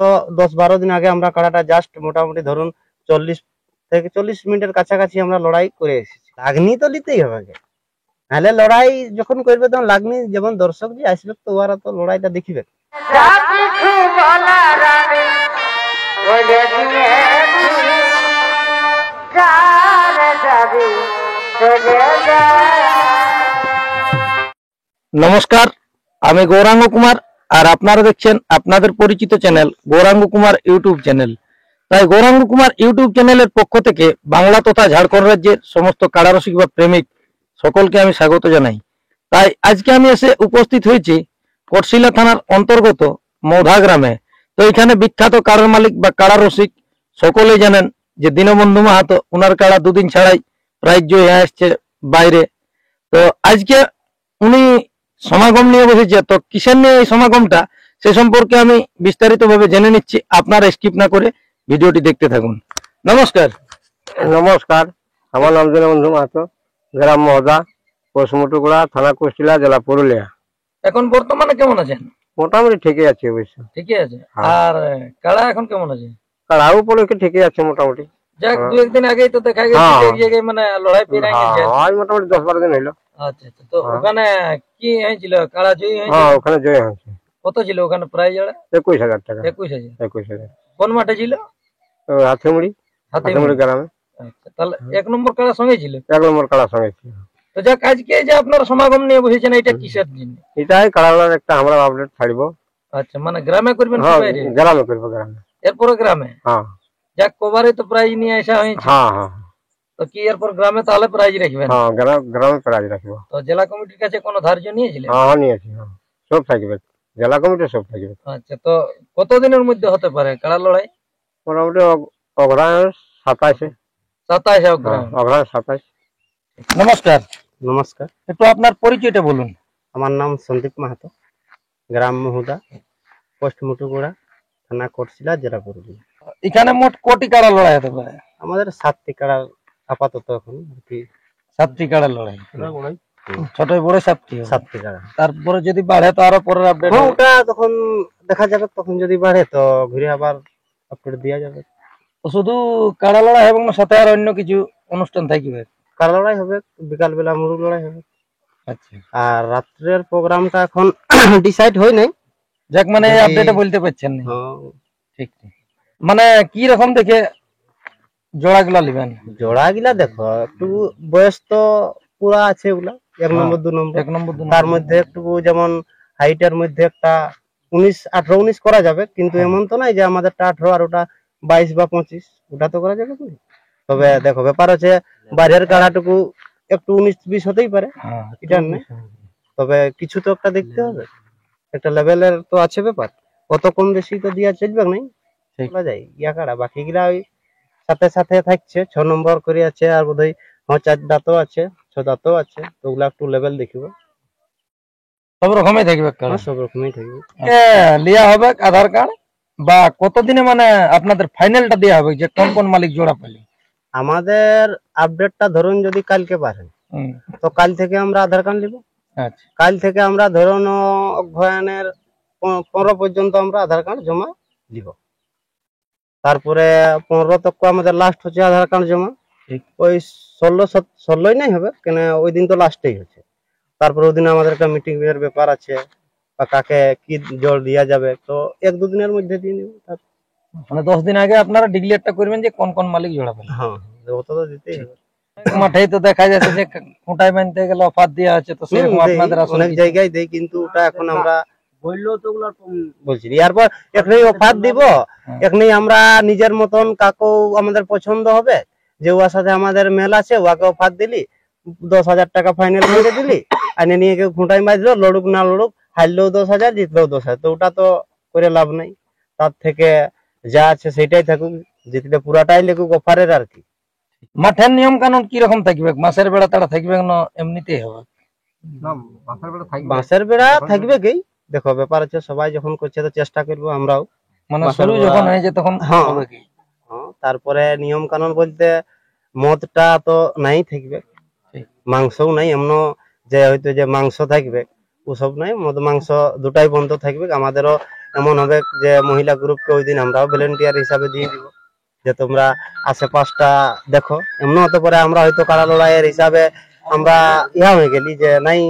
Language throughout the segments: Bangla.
তো 10-12 দিন আগে আমরা কাড়াটা জাস্ট মোটামুটি ধরুন 40 মিনিটের কাছাকাছি আমরা লড়াই করে এসেছি। লাগনি তো নিতেই হবে আগে, নাহলে লড়াই যখন করবে তখন লাগনি, যেমন দর্শক যে আসবে তো ওরা তো লড়াইটা দেখিবে। নমস্কার, আমি গৌরাঙ্গ কুমার আর আপনারা দেখছেন আপনাদের পরিচিত channel Gauranga Kumar YouTube channel. তাই গৌরাঙ্গ কুমার ইউটিউব চ্যানেলের পক্ষ থেকে বাংলা তথা ঝাড়খণ্ড রাজ্যের সমস্ত কাড়ারসিক বা প্রেমিক সকলকে আমি স্বাগত জানাই। তাই আজকে আমি এসে উপস্থিত হয়েছি কটশিলা থানার অন্তর্গত মৌধা গ্রামে। তো এখানে বিখ্যাত কাড়ার মালিক বা কাড়ারসিক সকলেই জানেন যে দীনবন্ধু মাহাতো, ওনার কাড়া দুদিন ছাড়াই প্রাইজ জয় আসছে বাইরে। তো আজকে উনি সমাগম নিয়ে বসেছে, তো কিসের নিয়ে এই সমাগমটা সে সম্পর্কে আমি বিস্তারিতভাবে জেনে নিচ্ছি, আপনারা স্কিপ না করে ভিডিওটি দেখতে থাকুন। নমস্কার। নমস্কার, আমার নাম দীনবন্ধু মাহাতো, গ্রাম মহদা, পোস্ট মুটুকুড়া, থানা কুষ্টিলা, জেলা পুরুলিয়া। এখন বর্তমানে কেমন আছেন? মোটামুটি ঠিকই আছে অবশ্য। ঠিকই আছে। আর কাড়া এখন কেমন আছে? কাড়াও উপলক্ষে ঠিকই আছে মোটামুটি। যাক, দু একদিন আগেই তো দেখা গেছে এক জায়গায় মানে লড়াই পেরাই গেছে। আজ মোটামুটি 10-12 দিন হইলো। আচ্ছা আচ্ছা, তো ওখানে কি হয়েছিল? কাড়া জয়ী হয়েছিল? হ্যাঁ, ওখানে জয় হয়েছে। কত ছিল ওখানে প্রাইজ? 21,000 টাকা। 21,000। কোন মাঠে ছিল? হাতিমুড়ি গ্রামে। আচ্ছা, তাহলে 1 নম্বর কাড়া সঙ্গে ছিল? 1 নম্বর কাড়ার সঙ্গে ছিল। তো যাক, আজকে যে আপনারা সমাগম নিয়ে বসেছেন, এটা কিসের জন্য? এটাই কাড়ার একটা আমরা আপডেট ছাড়বো। আচ্ছা, মানে গ্রামে করবেন? গ্রামে করবো, গ্রামে। এরপরে গ্রামে? হ্যাঁ। যাক, কবারে তো প্রাইজ নিয়ে আসা হয়েছে। হ্যাঁ হ্যাঁ। তো কি এরপর গ্রামে তাহলে প্রাইজ রাখবেন? হ্যাঁ, গ্রামে প্রাইজ রাখবো। তো জেলা কমিটির কাছে কোনো ধার্য নিয়েছিলেন? হ্যাঁ নিয়েছি, সব থাকবে, জেলা কমিটি সব থাকবে। আচ্ছা, তো কতদিনের মধ্যে হতে পারে কাড়া লড়াই? মোটামুটি অগ্রহায়ণ 27। 27 অগ্রহায়ণ। 27। নমস্কার। নমস্কার, একটু আপনার পরিচয়টা বলুন। আমার নাম সন্দীপ মাহাতো, গ্রাম মহুদা, পোস্ট মুটুকুড়া, থানা কটশিলা, জেলা পুরুলিয়া। এখানে মোট কটি কাড়া লড়াই হতে পারে? আমাদের 7টি কাড়া আপাতত এখন আর কি। 7টি কাড়া লড়াই, ছোট বড় 7টি কাড়া। তারপরে যদি বাড়ে তো আরো পরের আপডেট। ওটা তখন দেখা যাবে, তখন যদি বাড়ে তো ঘুরে আবার আপডেট দেওয়া যাবে। তো শুধু কাড়া লড়াই এবং সাথে আর অন্য কিছু অনুষ্ঠান থাকবে? কাড়া লড়াই হবে, বিকাল বেলা মুরগ লড়াই হবে। আচ্ছা, আর রাত্রের প্রোগ্রামটা এখন ডিসাইড হয় নাই। যাক, মানে আপডেটে বলতে পারছেন না। ঠিক ঠিক। মানে কি রকম দেখে জোড়া গুলা নেবেন? জোড়া গিলা দেখো, একটু বয়স তো পুরা আছে ওগুলা, 1 নম্বর 2 নম্বর। তার মধ্যে একটু যেমন হাইটের মধ্যে একটা 18-19 করা যাবে, কিন্তু এমন তো নাই যে আমাদেরটা 18 আর ওটা 22 বা 25, ওটা তো করা যাবে না। তবে দেখো, ব্যাপার আছে বাইরের কাড়াটুকু একটু 19-20 হতেই পারে, এটা নেই। তবে কিছু তো একটা দেখতে হবে, একটা লেভেলের তো আছে ব্যাপার। কত কম বেশি তো দিয়া চলবে নাই, বলা যায় ইয়া কাড়া। বাকি গিলা ওই সাথে সাথে থাকছে, 6 নম্বর করে আছে, আর বোধহয় 4 দাঁতও আছে, 6 দাঁতও আছে। তো ওগুলা একটু লেভেল দেখিব। সব রকমই থাকবে? সব রকমই থাকবে। লিয়া হবে আধার কার্ড বা কতদিনে মানে আপনাদের ফাইনালটা দেওয়া হবে যে কোন কোন মালিক জোড়া পেলে? আমাদের আপডেটটা ধরুন যদি কালকে পারেন, তো কাল থেকে আমরা আধার কার্ড নিব। আচ্ছা, কাল থেকে আমরা ধরুন অগ্রহায়ণের 15 পর্যন্ত আমরা আধার কার্ড জমা দিব। তারপরে 15 তক আমাদের লাস্ট হচ্ছে আধার কার্ড জমা। ওই 16 নাই হবে কেন, ওই দিন তো লাস্টেই হচ্ছে। তারপরে ওই দিন আমাদের একটা মিটিং এর ব্যাপার আছে, বা কাকে কি জল দেওয়া যাবে, তো 1-2 দিনের মধ্যে দিয়ে দিব। মানে 10 দিন আগে আপনারা ডিক্লেয়ারটা করবেন যে কোন কোন মালিক জোড়া পেলেন। হ্যাঁ, ওটা তো দিতেই হবে। মাঠেই তো দেখা যাচ্ছে যে খুঁটায় বানতে গেলে অফার দেওয়া আছে, তো সেরকম আপনাদের অনেক জায়গায় দেই, কিন্তু ওটা এখন আমরা বলছি এরপর এখনই অফার দিব। এখনই আমরা নিজের মতন কাকু আমাদের পছন্দ হবে যে ওর সাথে আমাদের মেল আছে, ওকে অফার দিলি, 10,000 টাকা ফাইনাল করে দিলি, আনে নিয়ে কেউ খুঁটাই বাজলো, লড়ুক না লড়ুক, হারলেও 10,000, জিতলেও 10,000, তো ওটা তো করে লাভ নাই। তার থেকে যা আছে সেটাই থাকুক, জিতলে পুরাটাই লেগুক অফারের আর কি। মাঠের নিয়ম কানুন কি রকম থাকবে? মাসের বেড়া তারা থাকবে না এমনিতেই হবে? বাঁশের বেড়া থাকবে কি, দেখো ব্যাপার আছে, সবাই যখন করছে তো চেষ্টা করবো আমরাও, মানে শুরু যখন হয়েছে তখন হবে কি। তারপরে নিয়ম কানুন বলতে মদটা তো নাই থাকবে, মাংসও নাই এমন যে হয়তো যে মাংস থাকবে, ওসব নাই। মদ মাংস দুটাই বন্ধ থাকবে। আমাদেরও এমন হবে যে মহিলা গ্রুপকে ওই দিন আমরাও ভলেন্টিয়ার হিসাবে দিয়ে দিব যে তোমরা আশেপাশটা দেখো। এমন হতে পারে আমরা হয়তো কাড়া লড়াইয়ের হিসাবে আমরা হয়ে গেলি যে নাই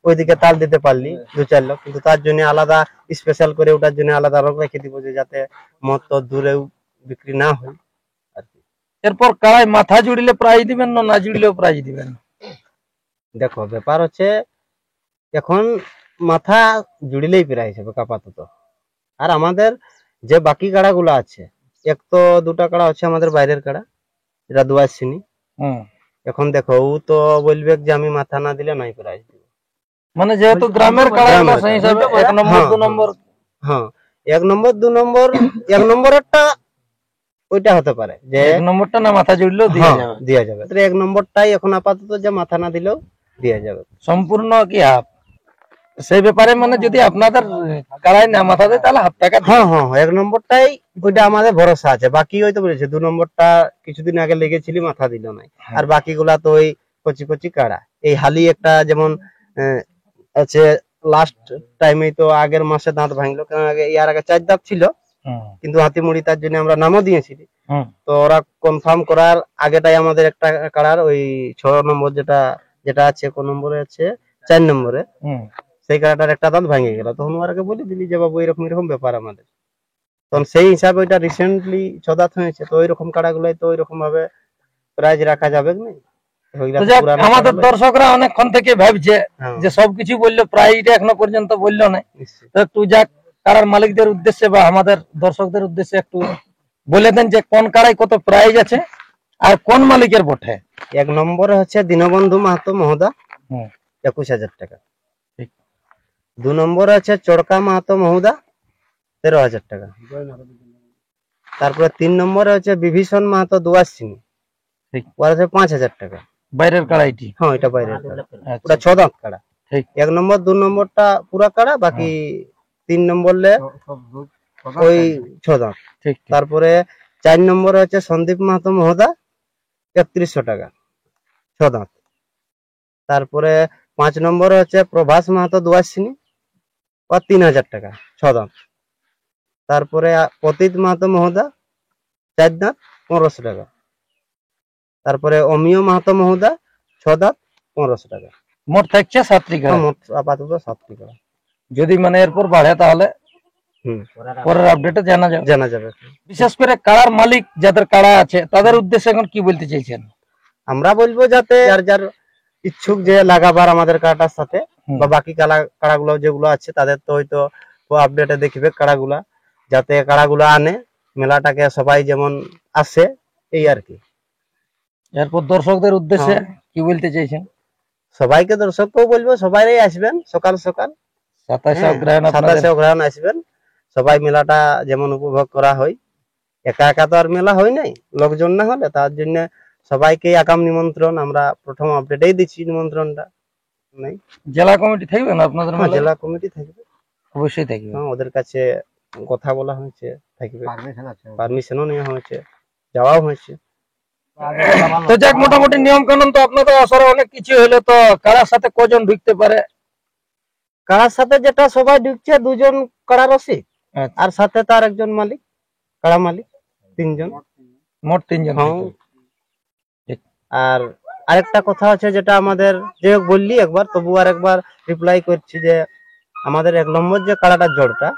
ওইদিকে তাল দিতে পারলি 2-4 লোক, কিন্তু তার জন্য আলাদা স্পেশাল করে ওটার জন্য আলাদা লোক রেখে দিব যে যাতে মদ তো দূরেও বিক্রি না হয় আর কি। এরপর কাড়ায় মাথা জুড়িলে প্রাইজ দিবেন না জুড়িলেও প্রাইজ দিবেন? দেখো ব্যাপার হচ্ছে এখন মাথা জুড়িলেই প্রাইজ হবে আপাতত। আর আমাদের যে বাকি কাড়াগুলো আছে, এক তো 2টা কাড়া হচ্ছে আমাদের বাইরের কাড়া, যেটা দুয়াশিনী। এখন দেখো ও তো বলবে যে আমি মাথা না দিলে নাই প্রাইজ দিব। মানে যেহেতু গ্রামের কাড়া সেই হিসাবে 1 নম্বর 2 নম্বর, হ্যাঁ 1 নম্বর 2 নম্বর, 1 নম্বরেরটা ওইটা হতে পারে যে 1 নম্বরটা না মাথা জুড়লেও দেওয়া যাবে। 1 নম্বরটাই এখন আপাতত যে মাথা না দিলেও দেওয়া যাবে। সম্পূর্ণ কি হাফ সেই ব্যাপারে, মানে যদি আপনাদের কাড়ায় না মাথা দেয় তাহলে হাফ টাকা? হ্যাঁ 1 নম্বরটাই ওইটা আমাদের ভরসা আছে। বাকি হয়তো বলেছে 2 নম্বরটা কিছুদিন আগে লেগেছিল মাথা দিল নাই, আর বাকিগুলা তো ওই কচি কচি কাড়া। এই হালি একটা যেমন আছে লাস্ট টাইমে তো আগের মাসে দাঁত ভাঙলো, কারণ আগে ইয়ার আগে 4 দাঁত ছিল, কিন্তু হাতিমুড়ি তার জন্য আমরা নামও দিয়েছিলি। তো ওরা কনফার্ম করার আগেটাই আমাদের একটা কাড়ার ওই 6 নম্বর যেটা আছে কোন নম্বরে আছে 4 নম্বরে, সেই কাড়াটার একটা দাঁত ভাঙে গেল। তখন ওরাকে বলে দিলি যে বাবু এরকম ব্যাপার আমাদের। তখন সেই হিসাবে ওইটা রিসেন্টলি 6 দাঁত হয়েছে, তো ওইরকম কাড়াগুলাই তো ওইরকম ভাবে প্রাইজ রাখা যাবে না। আমাদের দর্শকরা অনেকক্ষণ থেকে ভাবছে যে সবকিছু বললো, প্রাইজটা এখনো পর্যন্ত বললো না। তো একটু যাক কাড়ার মালিকদের উদ্দেশ্যে বা আমাদের দর্শকদের উদ্দেশ্যে একটু বলে দেন যে কোন কাড়াই কত প্রাইজ আছে আর কোন মালিকের বটে। 1 নম্বরে হচ্ছে দীনবন্ধু মাহাতো মহোদা, 21,000 টাকা। 2 নম্বরে আছে চড়কা মাহাতো মহোদা, 13,000 টাকা। তারপরে 3 নম্বরে হচ্ছে বিভীষণ মাহাতো দুয়াশিনী, ওর আছে 5,000 টাকা। বাইরের কাড়াইটি? হ্যাঁ এটা বাইরের কাড়া, ওটা 6 দাঁত কাড়া। 1 নম্বর 2 নম্বরটা পুরা কাড়া, বাকি 3 নম্বরে ওই 6 দাঁত। তারপরে 4 নম্বরে হচ্ছে সন্দীপ মাহাতো মহোদা, 3100 টাকা, 6 দাঁত। তারপরে 5 নম্বরে হচ্ছে প্রভাস মাহাতো দুয়াশিনী, ও 3,000 টাকা, 6 দাঁত। তারপরে পতিত মাহাতো মহোদা, 4 দাঁত, 1500 টাকা। তারপরে অমিয় মাহাতো মহোদা, 6 দাঁত, 1500 টাকা। মোট থাকছে 7টি কাড়া। মোট আপাতত 7টি কাড়া। যদি মানে এরপর বাড়ে তাহলে পরের আপডেটে জানা যাবে। বিশেষ করে কাড়ার মালিক যাদের কাড়া আছে তাদের উদ্দেশ্যে এখন কি বলতে চাইছেন? আমরা বলবো যাতে যার ইচ্ছুক যে লাগাবার আমাদের কাড়াটার সাথে, বা বাকি কাড়াগুলো যেগুলো আছে তাদের তো হয়তো আপডেটে দেখবে কাড়াগুলা, যাতে কাড়াগুলো আনে, মেলাটাকে সবাই যেমন আসে, এই আর কি। এরপর দর্শকদের উদ্দেশ্যে কি বলতে চাইছেন? সবাইকে দর্শককেও বলবো সবাই আসবেন সকাল সকাল 27 অগ্রহায়ণ আসবেন, সবাই মেলাটা যেমন উপভোগ করা হয়। একা একা তো আর মেলা হয় নাই, লোকজন না হলে। তার জন্য সবাইকে আগাম নিমন্ত্রণ, আমরা প্রথম আপডেটেই দিচ্ছি নিমন্ত্রণটা। নাই জেলা কমিটি থাকবে না আপনাদের? জেলা কমিটি থাকবে, অবশ্যই থাকবে। ওদের কাছে কথা বলা হয়েছে, থাকবে, পারমিশনও নেওয়া হয়েছে, যাওয়াও হয়েছে। তো যাক, মোটামুটি নিয়ম কানুন তো আপনাদের আসরে অনেক কিছু হলো। তো কারার সাথে কজন ঢুকতে পারে? কারার সাথে যেটা সবাই ঢুকছে 2 জন কারা রসিক, আর সাথে তার একজন মালিক, কারা মালিক 3 জন, মোট 3 জন। আর আরেকটা কথা আছে যেটা আমাদের যে বললি একবার, তবু আর একবার রিপ্লাই করছি যে আমাদের 1 নম্বর যে কারাটার জোরটা,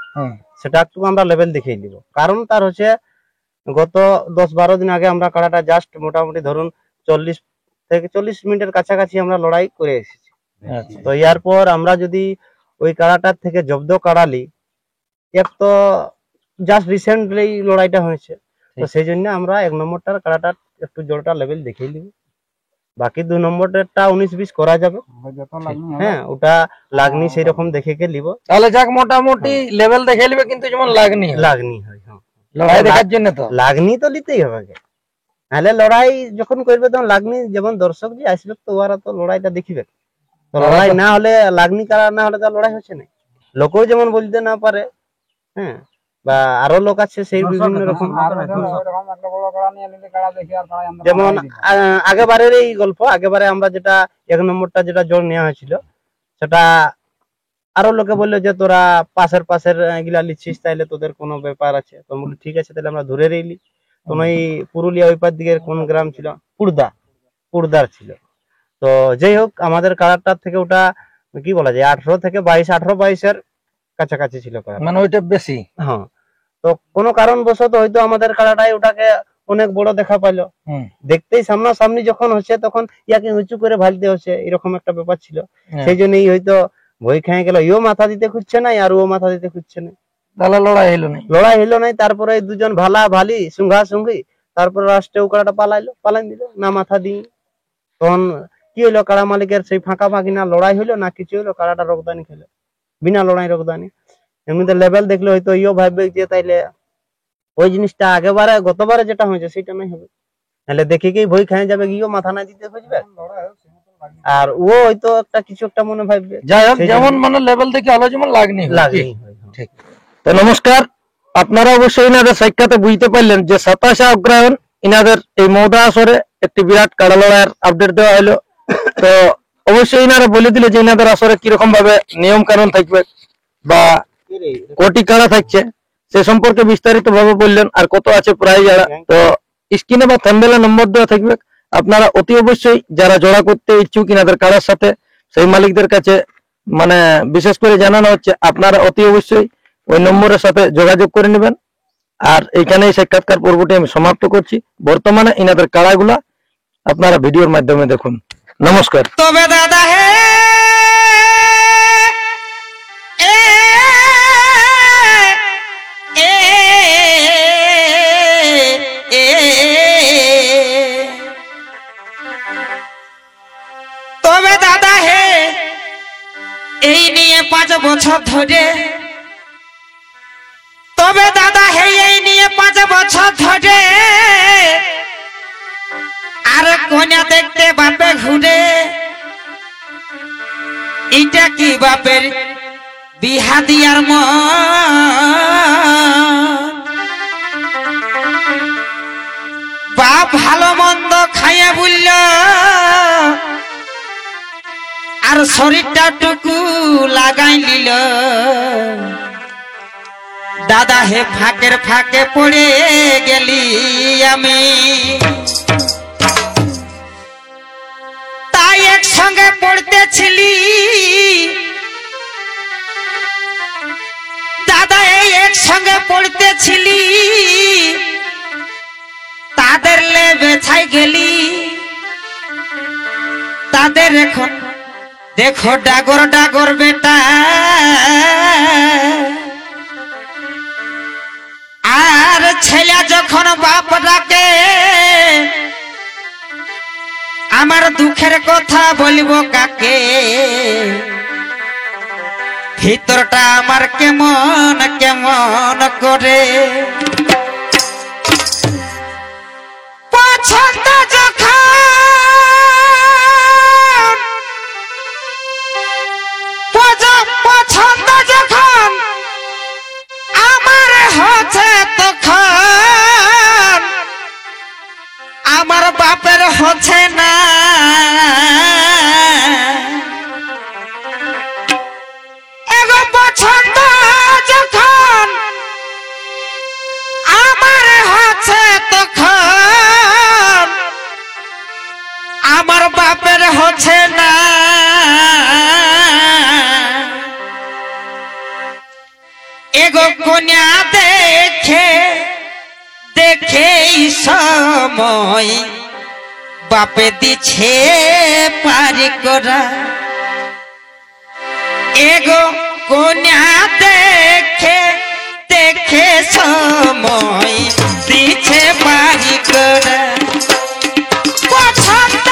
সেটা একটু আমরা লেভেল দেখিয়ে দিব। কারণ তার হচ্ছে গত 10-12 দিন আগে আমরা কাড়াটা জাস্ট মোটামুটি ধরুন 40 থেকে 40 মিনিটের কাছাকাছি আমরা লড়াই করে এসেছি। তো ইয়ার পর আমরা যদি ওই কাড়াটার থেকে জব্দ কাড়ালি, এক তো জাস্ট রিসেন্টলি লড়াইটা হয়েছে, তো সেই জন্য আমরা 1 নম্বরটার কাড়াটার একটু জোরটা লেভেল দেখিয়ে দিব। বাকি 2 নম্বরটা 19-20 করা যাবে। হ্যাঁ, ওটা লাগনি সেই রকম দেখে কে লিব। তাহলে যাক মোটামুটি লেভেল দেখে লিবে, কিন্তু যেমন লাগনি হয়। লড়াই দেখার জন্য তো লাগনি তো নিতেই হবে, নাহলে লড়াই যখন করবে তখন লাগনি, যেমন দর্শক যে আসবে তো ওরা তো লড়াইটা দেখিবে। তো লড়াই না হলে, লাগনি কারা না হলে তো লড়াই হচ্ছে না। লোকও যেমন বলতে না পারে, হ্যাঁ, বা আরো লোক আছে সেই বিভিন্ন রকম। যেমন আগেবারের এই গল্প, আগেবারে আমরা যেটা 1 নম্বরটা যেটা জোর নেওয়া হয়েছিল, সেটা আরো লোকে বললো যে তোরা পাশের গিলা লিচ্ছিস, তাইলে তোদের কোনো ব্যাপার আছে। তো বলি ঠিক আছে, তাহলে আমরা ধরে রইলি। তো ওই পুরুলিয়া ওই পার দিকের কোন গ্রাম ছিল, পুরদার ছিল। তো যাই হোক, আমাদের কালারটার থেকে ওটা কি বলা যায় 18 থেকে 22, 18-22 কাছাকাছি ছিল কালার, মানে ওইটা বেশি। হ্যাঁ, তো কোনো কারণবশত হয়তো আমাদের কালারটাই ওটাকে অনেক বড় দেখা পাইলো। দেখতেই সামনাসামনি যখন হচ্ছে তখন ইয়াকে উঁচু করে ভালতে হচ্ছে, এরকম একটা ব্যাপার ছিল। সেই জন্যই হয়তো ভয় খেয়ে গেল, ইও মাথা দিতে খুঁজছে না আর ও মাথা দিতে খুঁজছে না, তাহলে লড়াই হইলো নাই। তারপরে দুজন ভালি সুঙ্ঘা সুঙ্ঘি, তারপরে লাস্টে ও কাড়াটা পালাই দিল না মাথা দিয়ে। তখন কি হইলো, কাড়া মালিকের সেই ফাঁকা ফাঁকি না লড়াই হইলো না কিছু হইলো, কাড়াটা রক্তদানি খেলো, বিনা লড়াই রক্তদানি। এমনিতে লেভেল দেখলে হয়তো ইও ভাববে যে তাইলে ওই জিনিসটা গতবারে যেটা হয়েছে সেটা নাই হবে, তাহলে দেখে কি ভয় খেয়ে যাবে, গিয়েও মাথা না দিতে খুঁজবে, আর ও হয়তো কিছু একটা মনে ভাববে। যাই হোক, যেমন মানে লেভেল দেখে আলো যেমন লাগনি। ঠিক। তো নমস্কার, আপনারা অবশ্যই ইনাদের সাক্ষাতে বুঝতে পারলেন যে 27 অগ্রহায়ণ ইনাদের এই মৌদা আসরে একটি বিরাট কাড়া লড়াইয়ের আপডেট দেওয়া হলো। তো অবশ্যই ইনারা বলে দিলে যে ইনাদের আসরে কিরকম ভাবে নিয়ম কানুন থাকবে বা কোটি কাড়া থাকছে সে সম্পর্কে বিস্তারিত ভাবে বললেন, আর কত আছে প্রাইজ। তো স্ক্রিনে বা থাম্বনেলে নম্বর দেওয়া থাকবে, আপনারা অতি অবশ্যই যারা জোড়া করতে ইচ্ছুক ইনাদের কাড়ার সাথে, সেই মালিকদের কাছে মানে বিশেষ করে জানানো হচ্ছে আপনারা অতি অবশ্যই ওই নম্বরের সাথে যোগাযোগ করে নেবেন। আর এইখানে এই সাক্ষাৎকার পর্বটি আমি সমাপ্ত করছি। বর্তমানে ইনাদের কাড়াগুলা আপনারা ভিডিওর মাধ্যমে দেখুন। নমস্কার। তবে দাদা হে তবে দাদা হে এই নিয়ে 5 বছর ধরে, তবে দাদা হে এই নিয়ে 5 বছর ধরে আর কন্যা দেখতে বাপে ঘুরে, এটা কি বাপের বিহা দিয়ার মন? বাপ ভালো মন্দ খাইয়া বলল আর শরীরটা টুকু লাগাই নিল। দাদা হে ফাঁকের ফাঁকে পড়ে গেলি আমি, তাই একসঙ্গে পড়তেছিলি দাদা, এই একসঙ্গে পড়তেছিলি, তাদের লেবে ছাই গেলি। তাদের এখন দেখো ডাগর ডাগর বেটা, আর ছেলে যখন বাপ ডাকে আমার দুঃখের কথা বলবো কাকে? ভিতরটা আমার কেমন কেমন করে। পছন্দ যখন পছন্দ যখন আমার হচ্ছে তখন আমার বাপের হচ্ছে না। এগো পছন্দ যখন আমার হচ্ছে তখন আমার বাপের হচ্ছে না। এগো কন্যা দেখে দেখে সময় বাপে দিছে পারি করা। এগো কন্যা দেখে দেখে সময় দিছে পারি করা। পছন্দ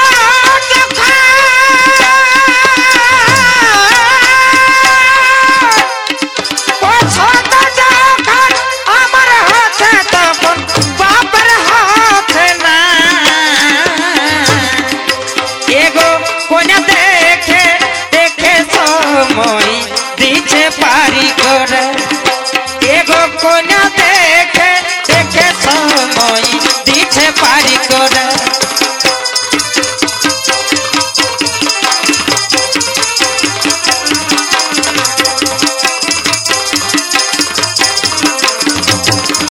পছন্দ যখন আমার হাতে তখন বাপের হাতে না। এগো কন্যা দেখে দেখে সময় দিছে পারি করে। এগো কন্যা দেখে